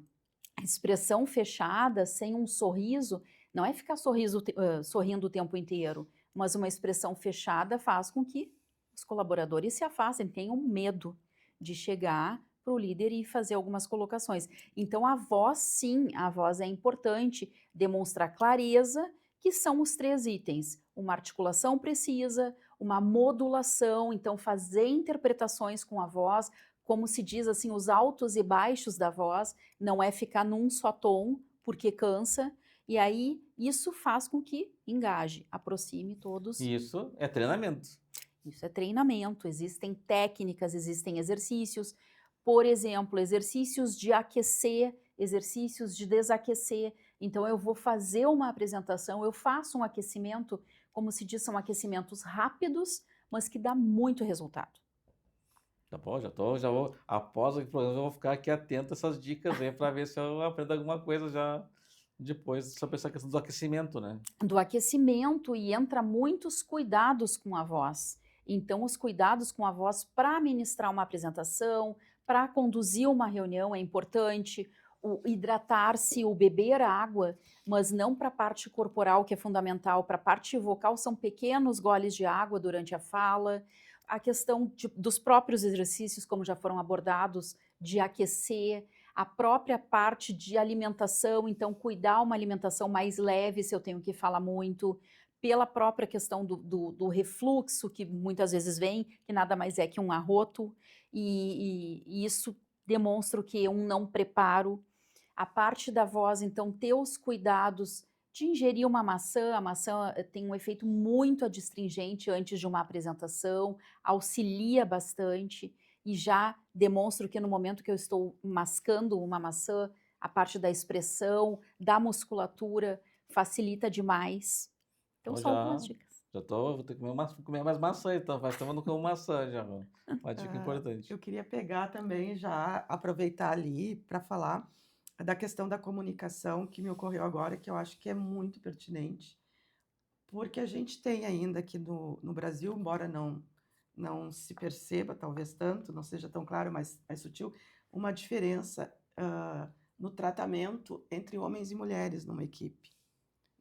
expressão fechada, sem um sorriso, não é ficar sorrindo o tempo inteiro, mas uma expressão fechada faz com que os colaboradores se afastem, tenham medo de chegar para o líder e fazer algumas colocações. Então, a voz, sim, a voz é importante, demonstrar clareza, que são os 3 itens: uma articulação precisa, uma modulação, então fazer interpretações com a voz, como se diz assim, os altos e baixos da voz, não é ficar num só tom, porque cansa, e aí isso faz com que engaje, aproxime todos. E isso é treinamento. Isso é treinamento, existem técnicas, existem exercícios, por exemplo, exercícios de aquecer, exercícios de desaquecer. Então, eu vou fazer uma apresentação, eu faço um aquecimento, como se diz, são aquecimentos rápidos, mas que dá muito resultado. Tá bom, já vou, após o programa, eu vou ficar aqui atento a essas dicas aí para ver se eu aprendo alguma coisa já depois sobre essa questão do aquecimento, né? Do aquecimento e entra muitos cuidados com a voz. Então, os cuidados com a voz para ministrar uma apresentação, para conduzir uma reunião é importante, o hidratar-se, o beber água, mas não para a parte corporal, que é fundamental, para a parte vocal são pequenos goles de água durante a fala. A questão dos próprios exercícios, como já foram abordados, de aquecer, a própria parte de alimentação, então cuidar uma alimentação mais leve, se eu tenho que falar muito, pela própria questão do refluxo, que muitas vezes vem, que nada mais é que um arroto, e isso demonstra o que? Um não preparo. A parte da voz, então, ter os cuidados de ingerir uma maçã, a maçã tem um efeito muito adstringente antes de uma apresentação, auxilia bastante, e já demonstro que no momento que eu estou mascando uma maçã, a parte da expressão, da musculatura, facilita demais. Então Então são algumas dicas. vou ter que comer mais maçã, então faz tempo que eu não como maçã já, uma dica Eu importante. queria pegar também, já aproveitar ali para falar da questão da comunicação que me ocorreu agora, que eu acho que é muito pertinente, porque a gente tem ainda aqui no Brasil, embora não se perceba, talvez tanto, não seja tão claro, mas é sutil, uma diferença no tratamento entre homens e mulheres numa equipe,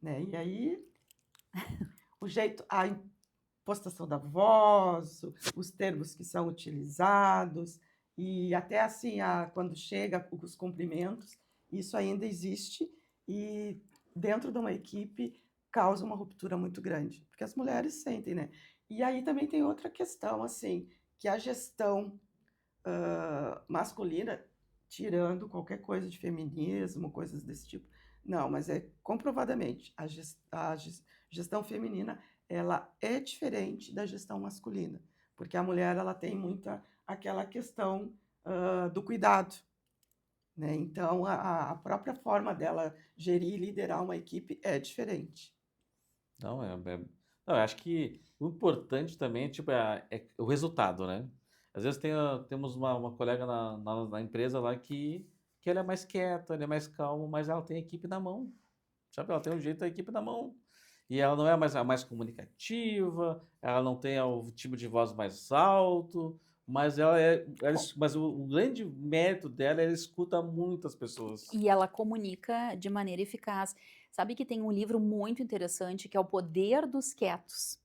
né? E aí, a postação da voz, os termos que são utilizados, e até assim, quando chega os cumprimentos, isso ainda existe e dentro de uma equipe causa uma ruptura muito grande, porque as mulheres sentem, né? E aí também tem outra questão, assim, que a gestão masculina, tirando qualquer coisa de feminismo, coisas desse tipo. Não, mas é comprovadamente, gestão feminina, ela é diferente da gestão masculina, porque a mulher, ela tem muita aquela questão do cuidado, né? Então, a própria forma dela gerir e liderar uma equipe é diferente. Não, não, eu acho que o importante também, tipo, é o resultado, né? Às vezes temos uma colega na empresa lá que ela é mais quieta, ela é mais calma, mas ela tem a equipe na mão, sabe? Ela tem um jeito da equipe na mão. E ela não é a mais comunicativa, ela não tem o tipo de voz mais alto, mas mas o grande mérito dela, ela escuta muitas pessoas. E ela comunica de maneira eficaz. Sabe que tem um livro muito interessante que é O Poder dos Quietos,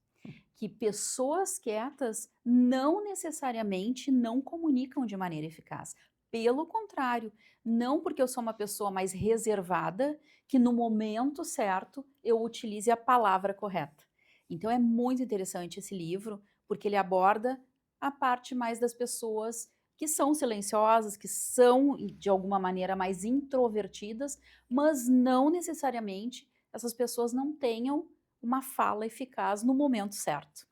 que pessoas quietas não necessariamente não comunicam de maneira eficaz. Pelo contrário, não porque eu sou uma pessoa mais reservada que no momento certo eu utilize a palavra correta. Então é muito interessante esse livro, porque ele aborda a parte mais das pessoas que são silenciosas, que são de alguma maneira mais introvertidas, mas não necessariamente essas pessoas não tenham uma fala eficaz no momento certo.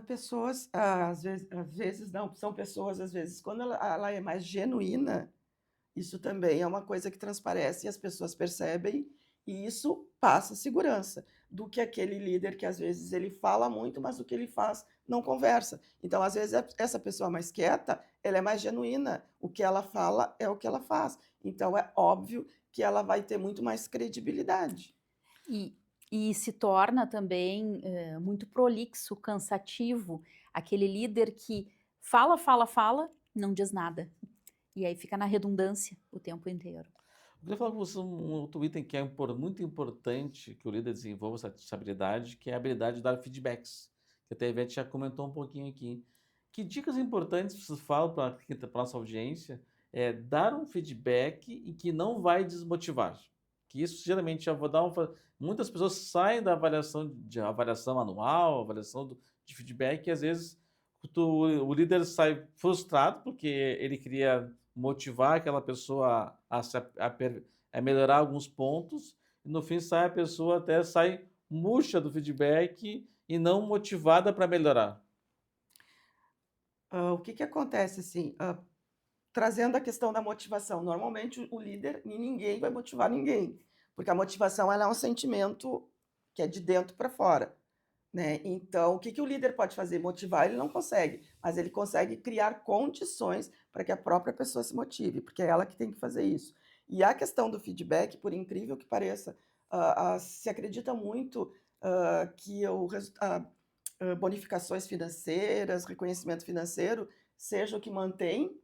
Pessoas, às vezes não, são pessoas, às vezes, quando ela é mais genuína, isso também é uma coisa que transparece e as pessoas percebem, e isso passa segurança, do que aquele líder que às vezes ele fala muito, mas o que ele faz não conversa. Então, às vezes, essa pessoa mais quieta, ela é mais genuína, o que ela fala é o que ela faz. Então, é óbvio que ela vai ter muito mais credibilidade. E, e se torna também muito prolixo, cansativo, aquele líder que fala, fala, fala, não diz nada. E aí fica na redundância o tempo inteiro. Eu queria falar com você um outro item que é muito importante que o líder desenvolva essa habilidade, que é a habilidade de dar feedbacks, que até a Ivete já comentou um pouquinho aqui. Que dicas importantes você fala para a nossa audiência é dar um feedback e que não vai desmotivar? Que isso geralmente já vou dar muitas pessoas saem da avaliação anual, de feedback, e às vezes o líder sai frustrado porque ele queria motivar aquela pessoa a melhorar alguns pontos, e no fim a pessoa até sai murcha do feedback e não motivada para melhorar. O que que acontece, assim, trazendo a questão da motivação, normalmente o líder e ninguém vai motivar ninguém, porque a motivação ela é um sentimento que é de dentro para fora, né? Então, o que que o líder pode fazer? Motivar ele não consegue, mas ele consegue criar condições para que a própria pessoa se motive, porque é ela que tem que fazer isso. E a questão do feedback, por incrível que pareça, se acredita muito que bonificações financeiras, reconhecimento financeiro, seja o que mantém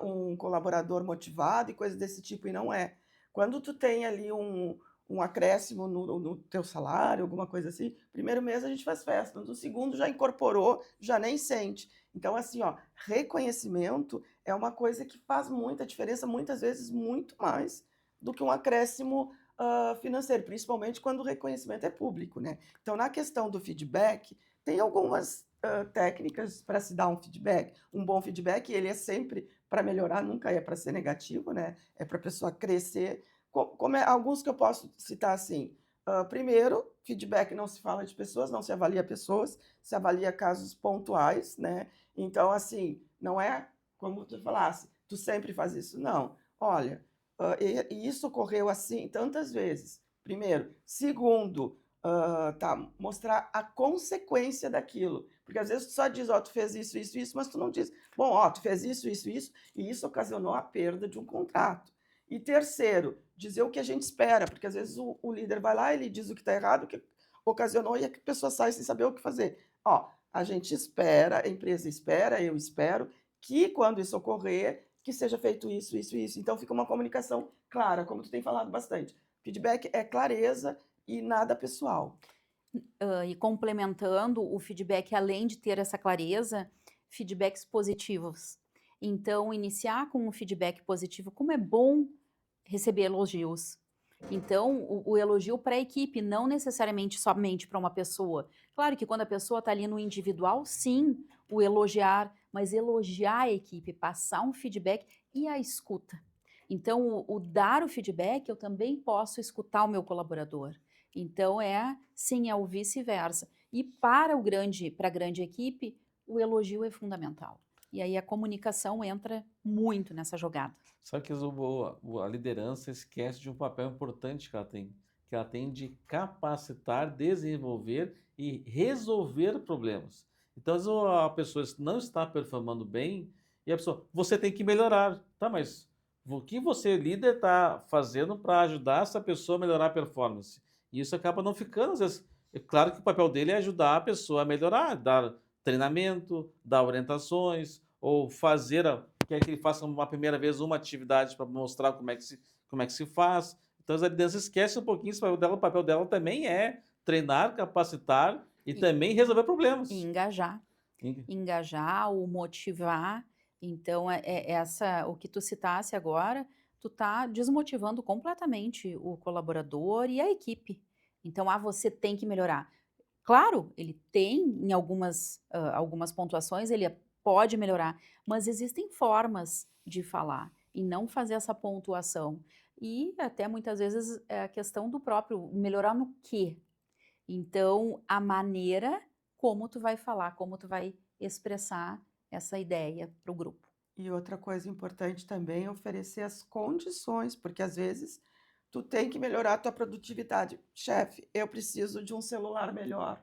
um colaborador motivado e coisas desse tipo, e não é. Quando tu tem ali um acréscimo no teu salário, alguma coisa assim, primeiro mês a gente faz festa, no segundo já incorporou, já nem sente. Então, assim, ó, reconhecimento é uma coisa que faz muita diferença, muitas vezes muito mais do que um acréscimo financeiro, principalmente quando o reconhecimento é público, né? Então, na questão do feedback, tem algumas técnicas para se dar um feedback. Um bom feedback, ele é sempre para melhorar, nunca é para ser negativo, né? É para a pessoa crescer. Alguns que eu posso citar assim. Primeiro, feedback não se fala de pessoas, não se avalia pessoas, se avalia casos pontuais, né? Então, assim, não é como tu falasse, tu sempre faz isso. Não. Olha, e isso ocorreu assim tantas vezes. Primeiro. Segundo, mostrar a consequência daquilo. Porque às vezes tu só diz, ó, tu fez isso, isso, isso, mas tu não diz, bom, ó, tu fez isso, isso, isso, e isso ocasionou a perda de um contrato. E terceiro, dizer o que a gente espera, porque às vezes o líder vai lá, ele diz o que está errado, o que ocasionou, e a pessoa sai sem saber o que fazer. Ó, a gente espera, a empresa espera, eu espero, que quando isso ocorrer, que seja feito isso, isso, isso. Então fica uma comunicação clara, como tu tem falado bastante. Feedback é clareza e nada pessoal. E complementando o feedback, além de ter essa clareza, feedbacks positivos. Então, iniciar com um feedback positivo, como é bom receber elogios. Então, o elogio para a equipe, não necessariamente somente para uma pessoa. Claro que quando a pessoa está ali no individual, sim, o elogiar, mas elogiar a equipe, passar um feedback e a escuta. Então, o dar o feedback, eu também posso escutar o meu colaborador. Então, sim, é o vice-versa. E para a grande equipe, o elogio é fundamental. E aí a comunicação entra muito nessa jogada. Sabe que a liderança esquece de um papel importante que ela tem de capacitar, desenvolver e resolver problemas. Então, às vezes a pessoa não está performando bem e a pessoa, você tem que melhorar. Tá, mas o que você, líder, está fazendo para ajudar essa pessoa a melhorar a performance? E isso acaba não ficando, às vezes. É claro que o papel dele é ajudar a pessoa a melhorar, dar treinamento, dar orientações, ou quer que ele faça uma primeira vez uma atividade para mostrar como é que se faz. Então, a liderança esquece um pouquinho esse papel dela. O papel dela também é treinar, capacitar e E, também resolver e problemas. engajar. Eng- Engajar, o motivar. Então, o que tu citasse agora, tu tá desmotivando completamente o colaborador e a equipe. Então, você tem que melhorar. Claro, ele tem em algumas pontuações, ele pode melhorar, mas existem formas de falar e não fazer essa pontuação. E até muitas vezes é a questão do próprio melhorar no quê? Então, a maneira como tu vai falar, como tu vai expressar essa ideia para o grupo. E outra coisa importante também é oferecer as condições, porque às vezes tu tem que melhorar a tua produtividade. Chefe, eu preciso de um celular melhor.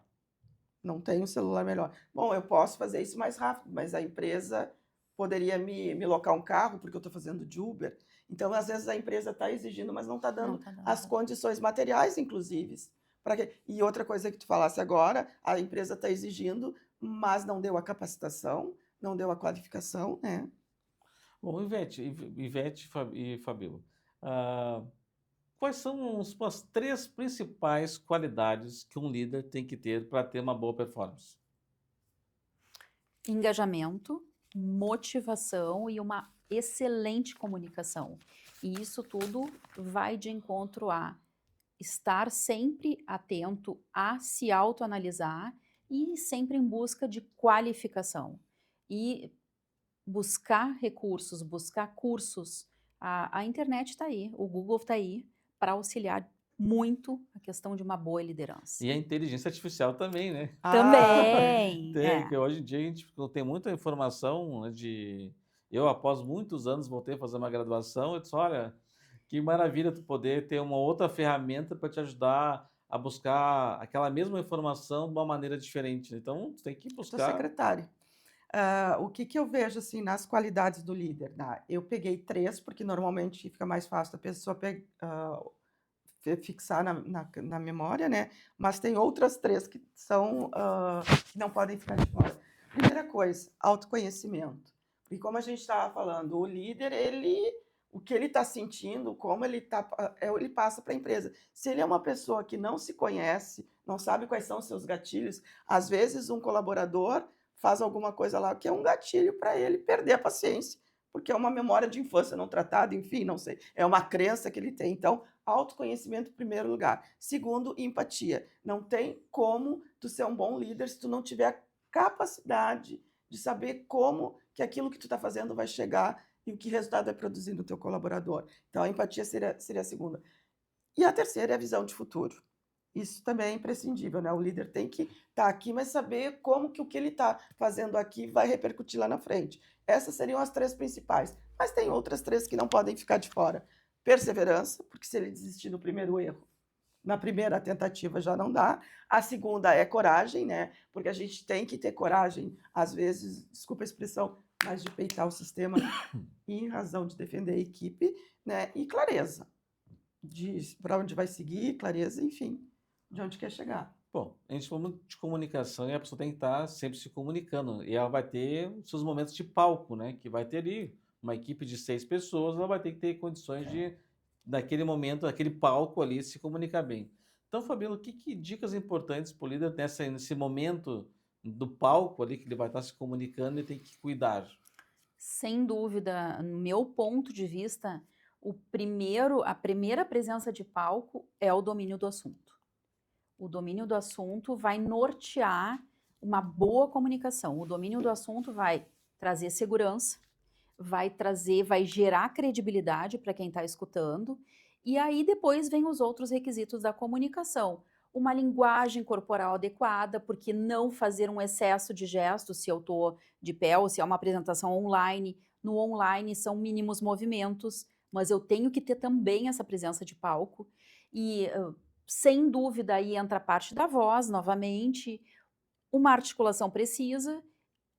Não tenho um celular melhor. Bom, eu posso fazer isso mais rápido, mas a empresa poderia me locar um carro, porque eu estou fazendo de Uber. Então, às vezes, a empresa está exigindo, mas não está Não dando tá as dando. condições materiais, inclusive. E outra coisa que tu falasse agora, a empresa está exigindo, mas não deu a capacitação, não deu a qualificação, né? Bom, Ivete e Fabíola, ah, quais são as três principais qualidades que um líder tem que ter para ter uma boa performance? Engajamento, motivação e uma excelente comunicação. E isso tudo vai de encontro a estar sempre atento a se autoanalisar e sempre em busca de qualificação. E buscar recursos, buscar cursos. A internet está aí, o Google está aí para auxiliar muito a questão de uma boa liderança. E a inteligência artificial também, né? Também, Tem, que hoje em dia a gente tem muita informação, né, Eu, após muitos anos, voltei a fazer uma graduação e disse, olha, que maravilha tu poder ter uma outra ferramenta para te ajudar a buscar aquela mesma informação de uma maneira diferente. Então, tu tem que Sou buscar. secretária. O que que eu vejo, assim, nas qualidades do líder, né? Eu peguei 3, porque normalmente fica mais fácil a pessoa fixar na memória, né? Mas tem outras 3 que são, que não podem ficar de fora. Primeira coisa, autoconhecimento. E como a gente estava falando, o líder, o que ele está sentindo, como ele passa para a empresa. Se ele é uma pessoa que não se conhece, não sabe quais são os seus gatilhos, às vezes um colaborador faz alguma coisa lá que é um gatilho para ele perder a paciência, porque é uma memória de infância não tratada, enfim, não sei. É uma crença que ele tem. Então, autoconhecimento em primeiro lugar. Segundo, empatia. Não tem como tu ser um bom líder se tu não tiver a capacidade de saber como que aquilo que tu está fazendo vai chegar e o que resultado vai produzir no teu colaborador. Então, a empatia seria a segunda. E a terceira é a visão de futuro. Isso também é imprescindível, né? O líder tem que estar aqui, mas saber como que o que ele está fazendo aqui vai repercutir lá na frente. Essas seriam as 3 principais, mas tem outras 3 que não podem ficar de fora. Perseverança, porque se ele desistir no primeiro erro, na primeira tentativa já não dá. A segunda é coragem, né? Porque a gente tem que ter coragem, às vezes, desculpa a expressão, mas de peitar o sistema em razão de defender a equipe, né? E clareza, para onde vai seguir, clareza, enfim, de onde quer chegar. Bom, a gente falou muito de comunicação e a pessoa tem que estar sempre se comunicando. E ela vai ter os seus momentos de palco, né? Que vai ter ali uma equipe de 6 pessoas, ela vai ter que ter condições de, naquele momento, naquele palco ali, se comunicar bem. Então, Fabiano, que dicas importantes para o líder nesse momento do palco ali que ele vai estar se comunicando e tem que cuidar? Sem dúvida, no meu ponto de vista, a primeira presença de palco é o domínio do assunto. O domínio do assunto vai nortear uma boa comunicação. O domínio do assunto vai trazer segurança, vai gerar credibilidade para quem está escutando, e aí depois vem os outros requisitos da comunicação. Uma linguagem corporal adequada, porque não fazer um excesso de gestos se eu estou de pé ou se é uma apresentação online. No online são mínimos movimentos, mas eu tenho que ter também essa presença de palco. E sem dúvida aí entra a parte da voz, novamente, uma articulação precisa,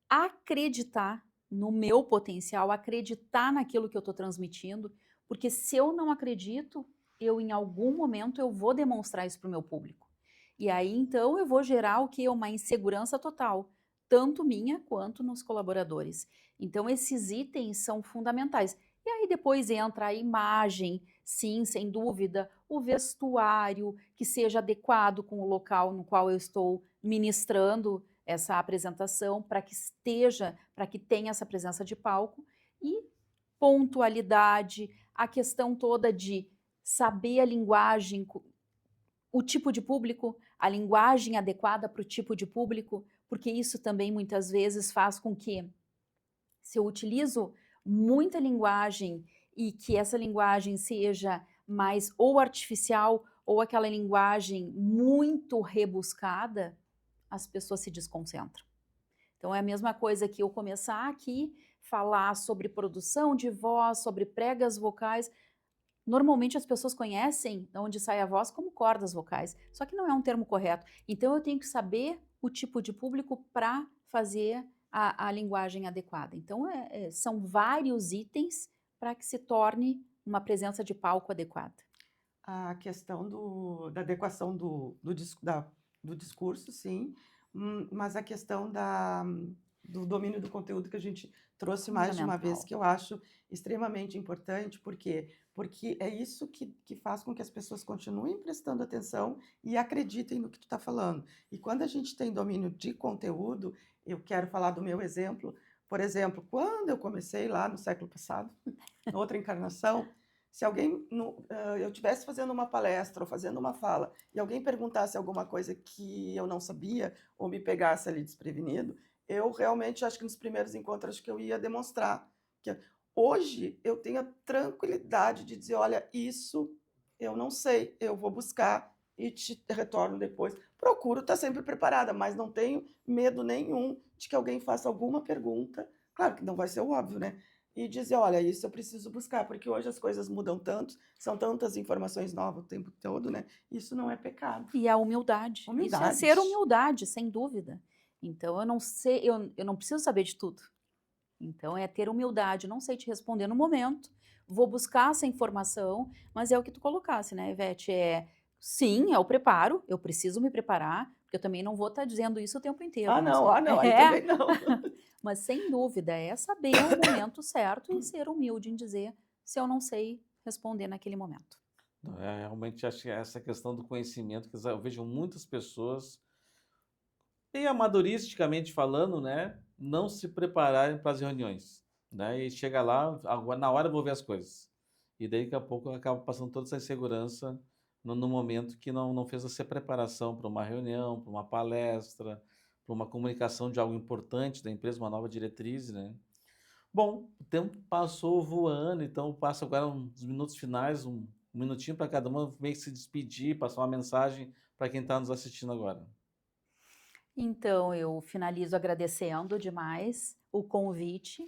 acreditar no meu potencial, acreditar naquilo que eu estou transmitindo, porque se eu não acredito, eu em algum momento eu vou demonstrar isso para o meu público. E aí então eu vou gerar o que? Uma insegurança total, tanto minha quanto nos colaboradores. Então esses itens são fundamentais. E aí depois entra a imagem, sim, sem dúvida, o vestuário, que seja adequado com o local no qual eu estou ministrando essa apresentação, para que tenha essa presença de palco, e pontualidade, a questão toda de saber a linguagem, o tipo de público, a linguagem adequada para o tipo de público, porque isso também muitas vezes faz com que, se eu utilizo muita linguagem e que essa linguagem seja mais ou artificial ou aquela linguagem muito rebuscada, as pessoas se desconcentram. Então é a mesma coisa que eu começar aqui, falar sobre produção de voz, sobre pregas vocais. Normalmente as pessoas conhecem de onde sai a voz como cordas vocais, só que não é um termo correto. Então eu tenho que saber o tipo de público para fazer a linguagem adequada. Então são vários itens para que se torne uma presença de palco adequada. A questão da adequação do discurso, sim, mas a questão do domínio do conteúdo que a gente trouxe mais de uma vez, Fundamental. que eu acho extremamente importante, porque é isso que faz com que as pessoas continuem prestando atenção e acreditem no que tu está falando. E quando a gente tem domínio de conteúdo, eu quero falar do meu exemplo. Por exemplo, quando eu comecei lá no século passado, outra encarnação, se alguém, eu estivesse fazendo uma palestra ou fazendo uma fala e alguém perguntasse alguma coisa que eu não sabia ou me pegasse ali desprevenido, eu realmente acho que nos primeiros encontros que eu ia demonstrar que hoje eu tenho a tranquilidade de dizer, olha, isso eu não sei, eu vou buscar e te retorno depois. Procuro estar sempre preparada, mas não tenho medo nenhum de que alguém faça alguma pergunta. Claro que não vai ser o óbvio, né? E dizer, olha, isso eu preciso buscar, porque hoje as coisas mudam tanto, são tantas informações novas o tempo todo, né? Isso não é pecado. E a humildade. Isso é Humildade. ser humildade, sem dúvida. Então eu não sei, eu não preciso saber de tudo. Então é ter humildade, não sei te responder no momento, vou buscar essa informação, mas é o que tu colocasse, né, Ivete? Sim, é o preparo, eu preciso me preparar, porque eu também não vou estar dizendo isso o tempo inteiro. Ah, mas não, aí é, também não. mas sem dúvida é saber o momento certo e ser humilde em dizer se eu não sei responder naquele momento. Realmente acho que essa questão do conhecimento, que eu vejo muitas pessoas, e amadoristicamente falando, né, não se prepararem para as reuniões, né, e chega lá, agora na hora eu vou ver as coisas. E daí daqui a pouco acaba passando toda essa insegurança no momento que não fez essa preparação para uma reunião, para uma palestra, para uma comunicação de algo importante da empresa, uma nova diretriz, né? Bom, o tempo passou voando, então eu passo agora uns minutos finais, um minutinho para cada um, meio que se despedir, passar uma mensagem para quem está nos assistindo agora. Então, eu finalizo agradecendo demais o convite.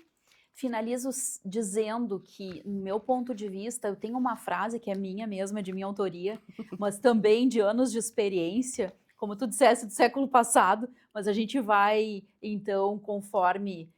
Finalizo dizendo que, no meu ponto de vista, eu tenho uma frase que é minha mesma, de minha autoria, mas também de anos de experiência, como tu disseste, do século passado, mas a gente vai, então, conforme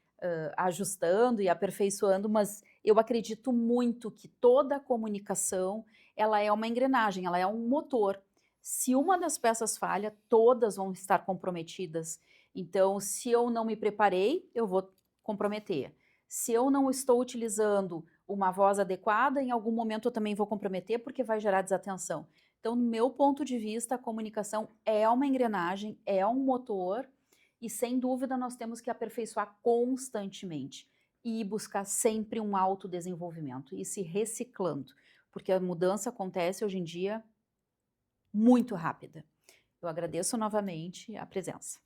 ajustando e aperfeiçoando, mas eu acredito muito que toda a comunicação, ela é uma engrenagem, ela é um motor. Se uma das peças falha, todas vão estar comprometidas. Então, se eu não me preparei, eu vou comprometer. Se eu não estou utilizando uma voz adequada, em algum momento eu também vou comprometer, porque vai gerar desatenção. Então, no meu ponto de vista, a comunicação é uma engrenagem, é um motor, e sem dúvida nós temos que aperfeiçoar constantemente e buscar sempre um autodesenvolvimento e se reciclando, porque a mudança acontece hoje em dia muito rápida. Eu agradeço novamente a presença.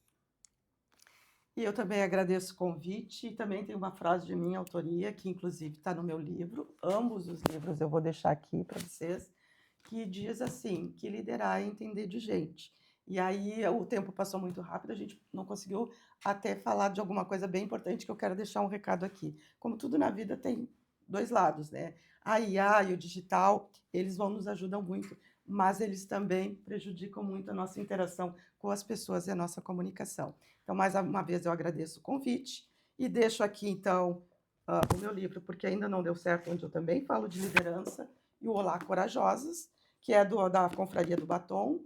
E eu também agradeço o convite, e também tem uma frase de minha autoria, que inclusive está no meu livro, ambos os livros eu vou deixar aqui para vocês, que diz assim, que liderar é entender de gente. E aí o tempo passou muito rápido, a gente não conseguiu até falar de alguma coisa bem importante que eu quero deixar um recado aqui. Como tudo na vida tem dois lados, né? A IA e o digital, eles nos ajudam muito, mas eles também prejudicam muito a nossa interação com as pessoas e a nossa comunicação. Então, mais uma vez, eu agradeço o convite e deixo aqui, então, o meu livro, porque ainda não deu certo, onde eu também falo de liderança, e o Olá Corajosas, que é da Confraria do Batom.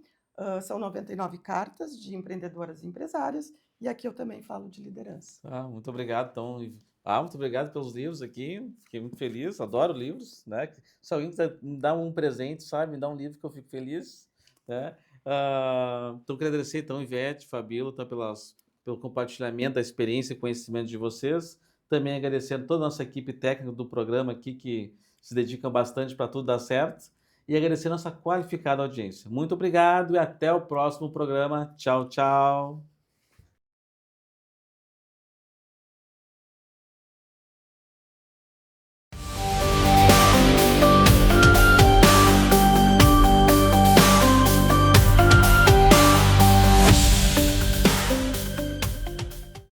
São 99 cartas de empreendedoras e empresárias, e aqui eu também falo de liderança. Muito obrigado, então. Muito obrigado pelos livros aqui. Fiquei muito feliz, adoro livros, né? Se alguém quiser me dar um presente, sabe, me dá um livro que eu fico feliz, né? Então, quero agradecer, então, Ivete, Fabíola, tá, pelo compartilhamento da experiência e conhecimento de vocês. Também agradecendo toda a nossa equipe técnica do programa aqui, que se dedica bastante para tudo dar certo. E agradecer a nossa qualificada audiência. Muito obrigado e até o próximo programa. Tchau, tchau.